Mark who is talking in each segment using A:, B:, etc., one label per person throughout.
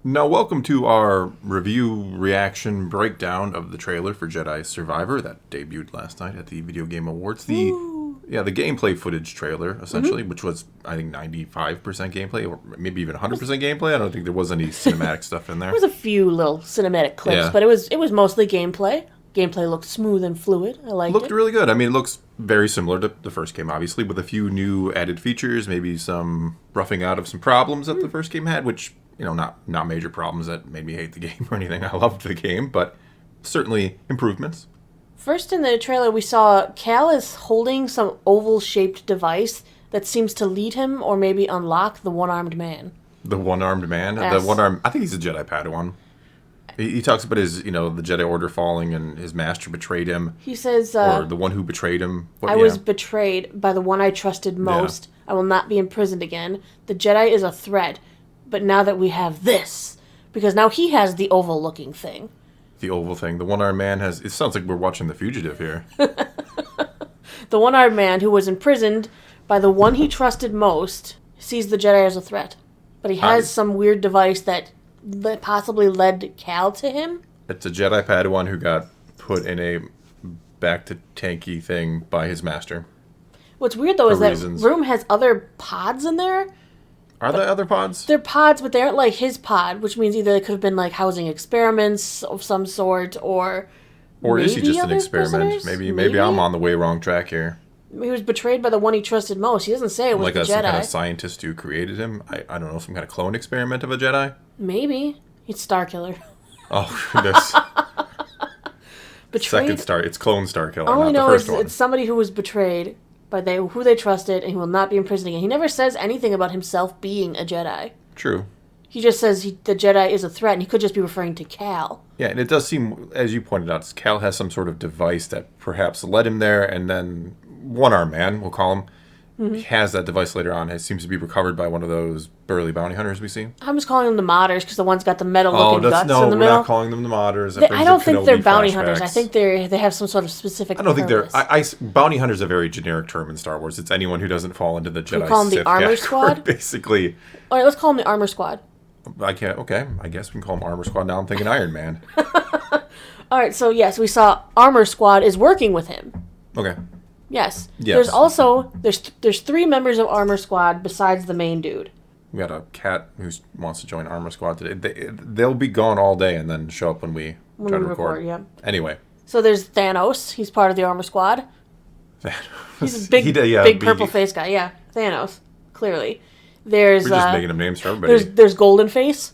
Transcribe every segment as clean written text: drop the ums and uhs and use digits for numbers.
A: Now, welcome to our review reaction breakdown of the trailer for Jedi Survivor that debuted last night at the Video Game Awards. The gameplay footage trailer, essentially, which was, I think, 95% gameplay, or maybe even 100% gameplay. I don't think there was any cinematic stuff in there.
B: There was a few little cinematic clips, but it was mostly gameplay. Gameplay looked smooth and fluid. I liked it.
A: Looked really good. I mean, it looks very similar to the first game, obviously, with a few new added features, maybe some roughing out of some problems that the first game had, which, not major problems that made me hate the game or anything. I loved the game, but certainly improvements.
B: First in the trailer, we saw Cal is holding some oval-shaped device that seems to lead him or maybe unlock the one-armed man.
A: The one-armed man?
B: Yes.
A: I think he's a Jedi Padawan. He talks about his, the Jedi Order falling and his master betrayed him.
B: He says,
A: or the one who betrayed him.
B: I was betrayed by the one I trusted most. I will not be imprisoned again. The Jedi is a threat. But now that we have this, because now he has the oval-looking thing.
A: The oval thing. The one-armed man has... It sounds like we're watching The Fugitive here.
B: The one-armed man who was imprisoned by the one he trusted most sees the Jedi as a threat. But he has some weird device that possibly led Cal to him.
A: It's a Jedi Padawan who got put in a back-to-tanky thing by his master.
B: What's weird, though, is that room has other pods in there.
A: Are there other pods?
B: They're pods, but they aren't like his pod, which means either they could have been like housing experiments of some sort, or
A: is he just an experiment? Maybe I'm on the wrong track here.
B: He was betrayed by the one he trusted most. He doesn't say it was the Jedi.
A: Some kind of scientist who created him. I don't know, some kind of clone experiment of a Jedi?
B: Maybe. It's Starkiller.
A: Oh, goodness.
B: Betrayed?
A: Second Star. It's clone Starkiller,
B: all
A: not
B: we know
A: the first
B: is
A: one.
B: It's somebody who was betrayed by who they trusted, and he will not be imprisoned again. He never says anything about himself being a Jedi.
A: True.
B: He just says the Jedi is a threat, and he could just be referring to Cal.
A: Yeah, and it does seem, as you pointed out, Cal has some sort of device that perhaps led him there, and then one-armed man, we'll call him, has that device later on. It seems to be recovered by one of those burly bounty hunters we see.
B: I'm just calling them the modders because the one's got the metal-looking guts in the middle.
A: No, we're not calling them the modders.
B: I don't think they're bounty hunters. I think they have some sort of specific purpose.
A: Bounty hunter is a very generic term in Star Wars. It's anyone who doesn't fall into the Jedi
B: we call them the Armor Squad?
A: Basically.
B: All right, let's call them the Armor Squad.
A: I guess we can call them Armor Squad. Now I'm thinking Iron Man.
B: All right, so yes, we saw Armor Squad is working with him.
A: Okay.
B: Yes. There's also there's 3 members of Armor Squad besides the main dude.
A: We got a cat who wants to join Armor Squad today. They'll be gone all day and then show up when we try to record.
B: Yeah.
A: Anyway.
B: So there's Thanos. He's part of the Armor Squad. He's a big purple face guy. Yeah, Thanos. Clearly. We're
A: just making up names for everybody.
B: There's Golden Face.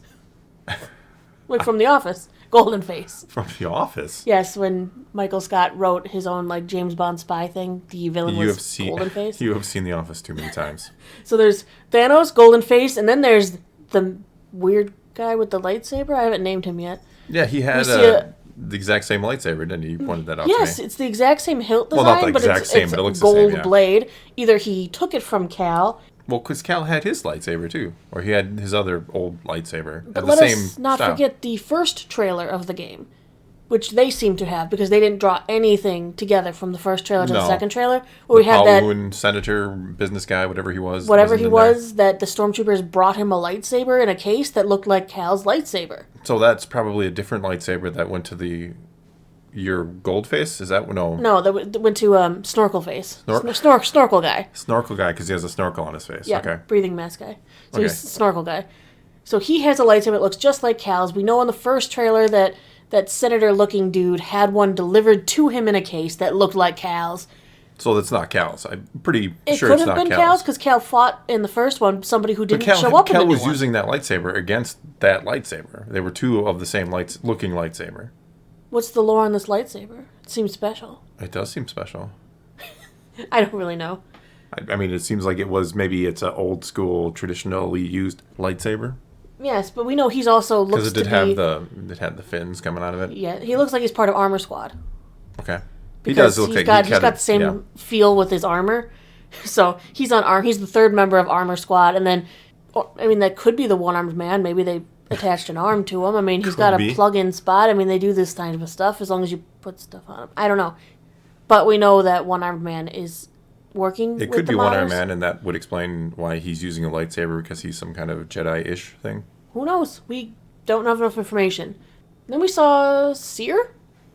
B: Like from The Office. Golden Face.
A: From The Office?
B: Yes, when Michael Scott wrote his own like James Bond spy thing, the villain was Golden Face.
A: You have seen The Office too many times.
B: So there's Thanos, Golden Face, and then there's the weird guy with the lightsaber. I haven't named him yet.
A: Yeah, he had the exact same lightsaber, didn't he? You pointed that out to me.
B: Yes, it's the exact same hilt design,
A: well, not the exact same, but it looks
B: gold
A: the same, yeah.
B: blade. Either he took it from Cal.
A: Well, because Cal had his lightsaber, too. Or he had his other old lightsaber.
B: But let us not forget the first trailer of the game, which they seem to have, because they didn't draw anything together from the first trailer to the second trailer. Where we had that
A: senator, business guy, whatever he was.
B: That the stormtroopers brought him a lightsaber in a case that looked like Cal's lightsaber.
A: So that's probably a different lightsaber that went to your gold face? Is that no?
B: No, that went to snorkel face. Snorkel guy.
A: Snorkel guy because he has a snorkel on his face.
B: Yeah,
A: okay.
B: Breathing mask guy. So he's snorkel guy. So he has a lightsaber that looks just like Cal's. We know in the first trailer that senator-looking dude had one delivered to him in a case that looked like Cal's.
A: So that's not Cal's. I'm pretty sure it's not Cal's.
B: It could have been Cal's because Cal fought in the first one somebody who didn't show up in the new one.
A: Cal was using that lightsaber against that lightsaber. They were 2 of the same looking lightsaber.
B: What's the lore on this lightsaber? It seems special.
A: It does seem special.
B: I don't really know.
A: I mean, it seems like it's an old school, traditionally used lightsaber.
B: Yes, but we know he's also looks to be...
A: Because it had the fins coming out of it.
B: Yeah, he looks like he's part of Armor Squad.
A: Okay.
B: He does look like he's got the same feel with his armor. So he's on He's the 3rd member of Armor Squad, and then, that could be the one-armed man. Maybe they attached an arm to him. I mean, he's got a plug-in spot. I mean, they do this kind of stuff as long as you put stuff on him. I don't know. But we know that one-armed man is working with the modders.
A: It could be one-armed man, and that would explain why he's using a lightsaber, because he's some kind of Jedi-ish thing.
B: Who knows? We Don't have enough information. Then we saw Seer?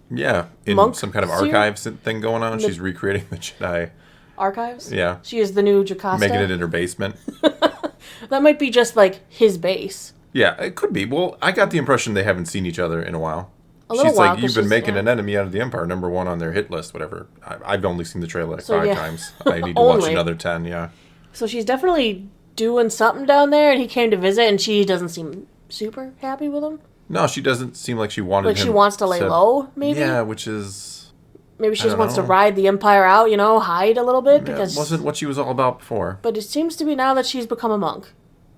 A: Yeah, in
B: Monk
A: some kind of
B: Seer?
A: archives thing going on. She's recreating the Jedi.
B: Archives?
A: Yeah.
B: She is the new Jocasta.
A: Making it in her basement.
B: That might be just like his base.
A: Yeah, it could be. Well, I got the impression they haven't seen each other in a while.
B: She's while,
A: like, you've been making an enemy out of the Empire, #1 on their hit list, whatever. I've only seen the trailer like 5 times. I need to watch another 10, yeah.
B: So she's definitely doing something down there, and he came to visit, and she doesn't seem super happy with him.
A: No, she doesn't seem like she wanted him.
B: Like she wants to lay low, maybe?
A: Yeah, which is...
B: Maybe she just wants to ride the Empire out, hide a little bit. Because
A: it wasn't what she was all about before.
B: But it seems to be now that she's become a monk.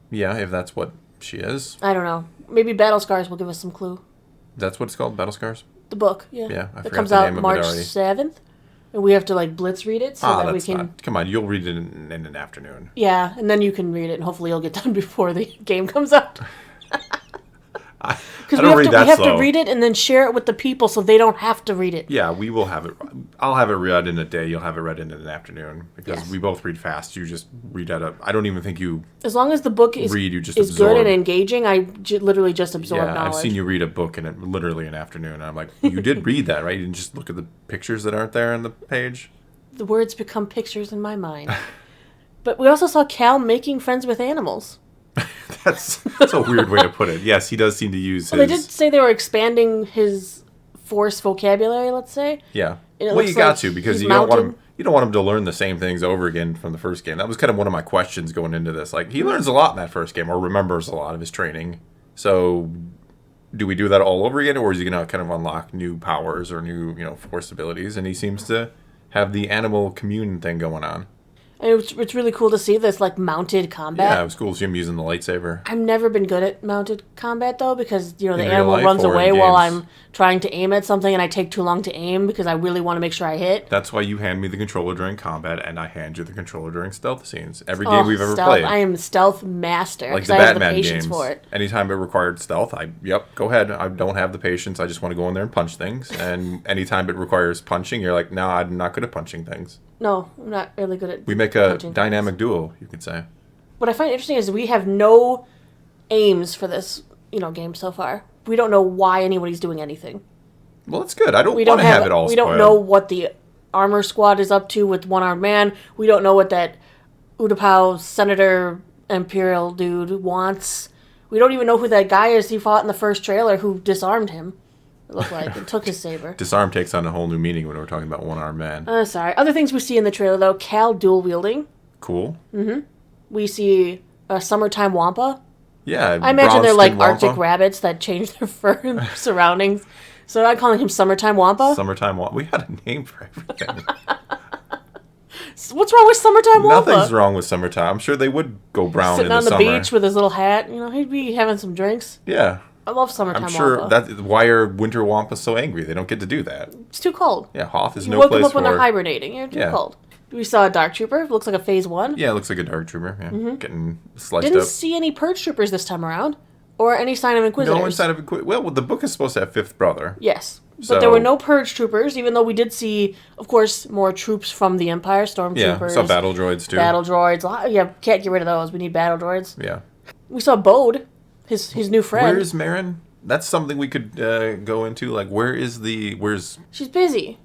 A: Yeah, if that's what she is.
B: I don't know. Maybe Battle Scars will give us some clue.
A: That's what it's called, Battle Scars?
B: The book, yeah.
A: Yeah, I forgot
B: it comes
A: the
B: out
A: name of
B: March
A: it already.
B: 7th. And we have to, blitz read it so that we can...
A: Come on, you'll read it in an afternoon.
B: Yeah, and then you can read it, and hopefully you'll get done before the game comes out. Because we have to read it and then share it with the people so they don't have to read it.
A: Yeah, we will have it. I'll have it read in a day. You'll have it read in an afternoon. Because we both read fast. You just read at a... I don't even think you...
B: As long as the book is good and engaging, I literally just absorb knowledge.
A: I've seen you read a book in literally an afternoon. And I'm like, you did read that, right? You didn't just look at the pictures that aren't there on the page?
B: The words become pictures in my mind. But we also saw Cal making friends with animals.
A: That's a weird way to put it. Yes, he does seem to use his...
B: They did say they were expanding his Force vocabulary, let's say.
A: Yeah. Well, you got to, because you don't want him to learn the same things over again from the first game. That was kind of one of my questions going into this. Like, he learns a lot in that first game, or remembers a lot of his training. So, do we do that all over again, or is he going to kind of unlock new powers or new, Force abilities? And he seems to have the animal commune thing going on.
B: And it's really cool to see this, mounted combat.
A: Yeah, it was cool to see him using the lightsaber.
B: I've never been good at mounted combat, though, because, the animal runs away while I'm trying to aim at something, and I take too long to aim because I really want to make sure I hit.
A: That's why you hand me the controller during combat, and I hand you the controller during stealth scenes. Every game we've ever played.
B: I am stealth master,
A: like the Batman games. For it. Anytime it required stealth, go ahead. I don't have the patience. I just want to go in there and punch things. And anytime it requires punching, you're like, no, I'm not good at punching things.
B: No, I'm not really good at
A: We make a dynamic duo, you could say.
B: What I find interesting is we have no aims for this, game so far. We don't know why anybody's doing anything.
A: Well, that's good. I don't want to have it all spoiled.
B: We don't know what the armor squad is up to with one-armed man. We don't know what that Utapau Senator Imperial dude wants. We don't even know who that guy is he fought in the first trailer who disarmed him. It looked like and took his saber.
A: Disarm takes on a whole new meaning when we're talking about one-armed man.
B: Sorry. Other things we see in the trailer, though. Cal dual wielding.
A: Cool.
B: Mm-hmm. We see a summertime wampa.
A: Yeah,
B: I imagine they're like Arctic rabbits that change their fur and surroundings. So I'm calling him Summertime Wampa.
A: Summertime Wampa. We had a name for everything.
B: What's wrong with Summertime Wampa?
A: Nothing's wrong with summertime. I'm sure they would go brown in the summer.
B: Sitting on the beach with his little hat. He'd be having some drinks.
A: Yeah.
B: I love Summertime Wampa.
A: I'm sure why are winter Wampas so angry? They don't get to do that.
B: It's too cold.
A: Yeah, Hoth is
B: no
A: place for...
B: You woke them up when they're hibernating. You're too cold. We saw a Dark Trooper. Looks like a Phase 1.
A: Yeah, it looks like a Dark Trooper. Yeah, getting sliced up.
B: Didn't see any Purge Troopers this time around. Or any sign of Inquisitors.
A: No sign of Inquisitors. Well, the book is supposed to have Fifth Brother.
B: Yes. But there were no Purge Troopers, even though we did see, of course, more troops from the Empire. Stormtroopers.
A: Yeah, saw battle droids, too.
B: Battle droids. Yeah, can't get rid of those. We need battle droids.
A: Yeah.
B: We saw Bode, his new friend.
A: Where is Marin? That's something we could go into. Like, where's...
B: She's busy.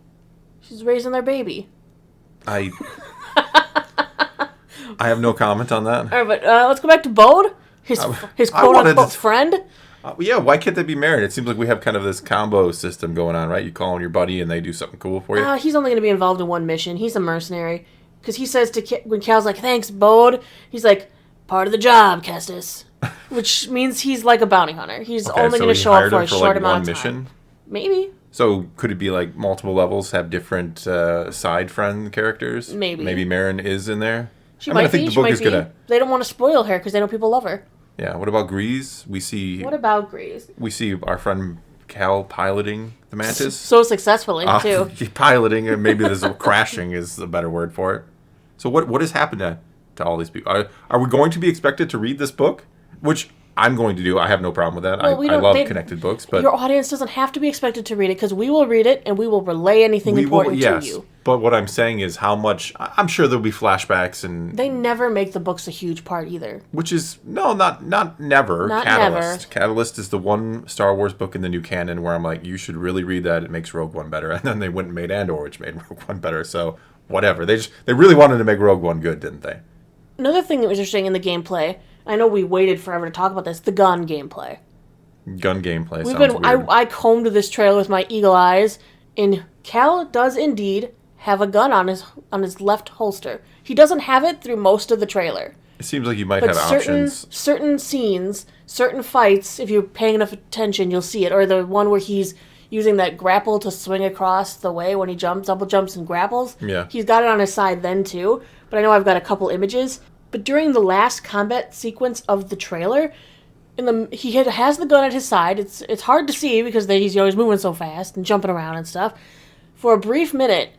B: She's raising their baby.
A: I have no comment on that.
B: All right, but let's go back to Bode. His quote-unquote friend.
A: Yeah, why can't they be married? It seems like we have kind of this combo system going on, right? You call on your buddy and they do something cool for you.
B: He's only going to be involved in one mission. He's a mercenary. Because he says when Cal's like, thanks, Bode, he's like, part of the job, Kestis. Which means he's like a bounty hunter. He's only going to show up for a short amount of time. Maybe.
A: So could it be like multiple levels have different side friend characters?
B: Maybe.
A: Maybe Marin is in there?
B: I think the book is going to... They don't want to spoil her because they know people love her.
A: Yeah, what about Grease? What
B: about Grease?
A: We see our friend Cal piloting the Mantis.
B: So successfully, too.
A: Piloting, and maybe there's crashing is a better word for it. So what has happened to all these people? Are we going to be expected to read this book? Which I'm going to do. I have no problem with that.
B: Well,
A: I love connected books, but
B: your audience doesn't have to be expected to read it because we will read it and we will relay anything important to you.
A: But what I'm saying is how much. I'm sure there'll be flashbacks and
B: they never make the books a huge part either.
A: Which is not never.
B: Not
A: Catalyst.
B: never.
A: Catalyst is the one Star Wars book in the new canon where I'm like, you should really read that. It makes Rogue One better. And then they went and made Andor, which made Rogue One better. So whatever. They really wanted to make Rogue One good, didn't they?
B: Another thing that was interesting in the gameplay. I know we waited forever to talk about this. The gun gameplay.
A: Gun gameplay sounds weird.
B: I combed this trailer with my eagle eyes, and Cal does indeed have a gun on his left holster. He doesn't have it through most of the trailer.
A: It seems like you might have options.
B: Certain scenes, certain fights, if you're paying enough attention, you'll see it. Or the one where he's using that grapple to swing across the way when he double jumps and grapples.
A: Yeah.
B: He's got it on his side then too. But I know I've got a couple images. But during the last combat sequence of the trailer, he has the gun at his side. It's hard to see because he's always moving so fast and jumping around and stuff. For a brief minute,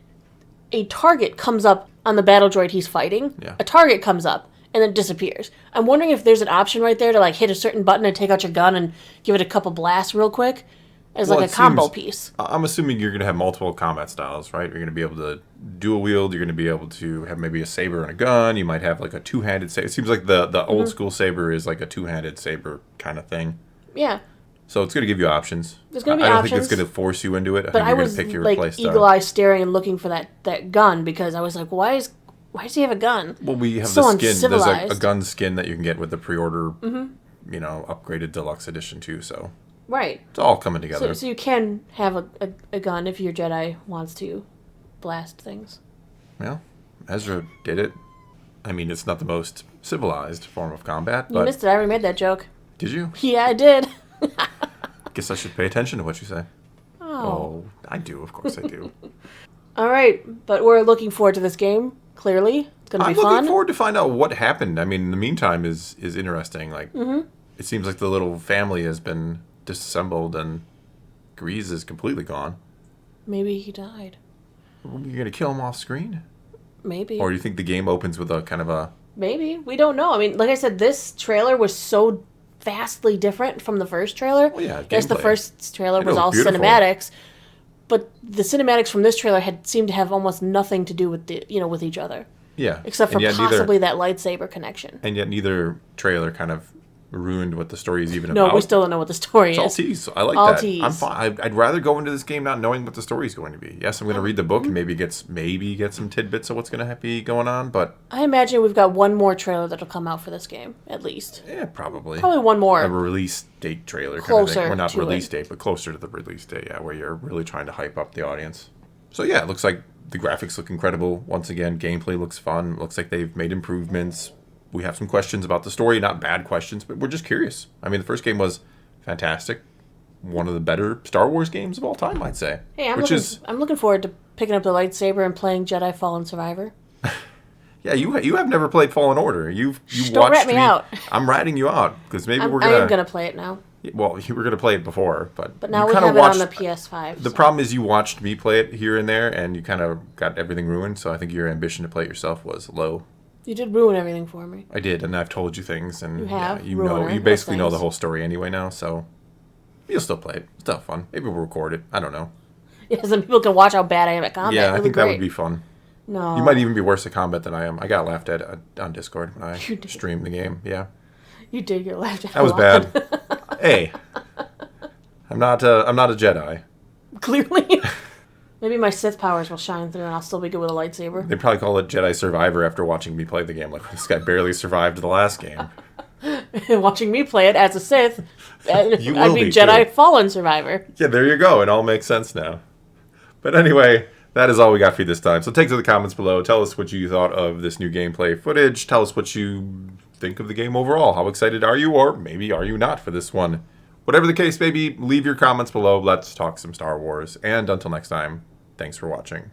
B: a target comes up on the battle droid he's fighting.
A: Yeah.
B: A target comes up and then disappears. I'm wondering if there's an option right there to like hit a certain button and take out your gun and give it a couple blasts real quick as like a combo piece.
A: I'm assuming you're going to have multiple combat styles, right? You're going to be able to dual wield. You're going to be able to have maybe a saber and a gun. You might have like a two-handed saber. It seems like the old school saber is like a two-handed saber kind of thing.
B: Yeah.
A: So it's going to give you options.
B: There's going to be
A: options. I don't
B: options,
A: think it's going to force you into it.
B: But I
A: was
B: pick your like eagle eye staring and looking for that gun because I was like, why does he have a gun?
A: Well, we have
B: so
A: the skin.
B: Uncivilized.
A: There's a gun skin that you can get with the pre-order, upgraded deluxe edition too. So
B: right,
A: it's all coming together.
B: So you can have a gun if your Jedi wants to blast things.
A: Well, Ezra did it. I mean, it's not the most civilized form of combat.
B: You missed it. I already made that joke.
A: Did you?
B: Yeah, I did.
A: Guess I should pay attention to what you say.
B: Oh,
A: I do. Of course I do.
B: All right, but we're looking forward to this game. Clearly, it's going to be fun.
A: I'm looking forward to find out what happened. I mean, in the meantime, is interesting. Like, it seems like the little family has been disassembled and Grease is completely gone.
B: Maybe he died.
A: You're going to kill him off screen?
B: Maybe.
A: Or do you think the game opens with a kind of a...
B: Maybe. We don't know. I mean, like I said, this trailer was so vastly different from the first trailer.
A: Well, yeah,
B: yes, the first trailer was all beautiful cinematics, but the cinematics from this trailer seemed to have almost nothing to do with with each other.
A: Yeah.
B: Except for possibly that lightsaber connection.
A: And yet neither trailer kind of ruined what the story is even about.
B: No, we still don't know what the story is.
A: It's all tease. I like
B: all
A: that.
B: Tease.
A: I'm fine. I'd rather go into this game not knowing what the story is going to be. Yes, I'm going to read the book and maybe get some tidbits of what's going to be going on, but...
B: I imagine we've got one more trailer that'll come out for this game, at least.
A: Yeah, probably.
B: Probably one more.
A: A release date trailer.
B: Closer
A: kind of thing. Well, not
B: to
A: release
B: it.
A: date, but closer to the release date, yeah, where you're really trying to hype up the audience. So yeah, it looks like the graphics look incredible. Once again, gameplay looks fun. Looks like they've made improvements. We have some questions about the story, not bad questions, but we're just curious. I mean, the first game was fantastic. One of the better Star Wars games of all time, I'd say.
B: Hey, I'm looking forward to picking up the lightsaber and playing Jedi Fallen Survivor.
A: Yeah, you have never played Fallen Order. You
B: don't
A: watched
B: rat me out.
A: I'm ratting you out because maybe we're
B: I
A: gonna.
B: am gonna play it now.
A: Well, you were gonna play it before, but
B: now
A: you
B: we
A: kinda
B: have
A: watched,
B: it on the PS5.
A: The problem is you watched me play it here and there, and you kind of got everything ruined. So I think your ambition to play it yourself was low.
B: You did ruin everything for me.
A: I did, and I've told you things, and
B: you have.
A: You basically know the whole story anyway now. So you'll still play it. It's still fun. Maybe we'll record it. I don't know.
B: Yeah, some people can watch how bad I am at combat.
A: Yeah, I think that would be fun.
B: No.
A: You might even be worse at combat than I am. I got laughed at on Discord when I streamed the game. Yeah.
B: You did get laughed at.
A: That was bad. Hey, I'm not a Jedi.
B: Clearly. Maybe my Sith powers will shine through and I'll still be good with a lightsaber.
A: They probably call it Jedi Survivor after watching me play the game. Like, this guy barely survived the last game.
B: Watching me play it as a Sith, I'd be
A: Jedi
B: too. Fallen Survivor.
A: Yeah, there you go. It all makes sense now. But anyway, that is all we got for you this time. So take to the comments below. Tell us what you thought of this new gameplay footage. Tell us what you think of the game overall. How excited are you, or maybe are you not for this one? Whatever the case may be, leave your comments below. Let's talk some Star Wars. And until next time, thanks for watching.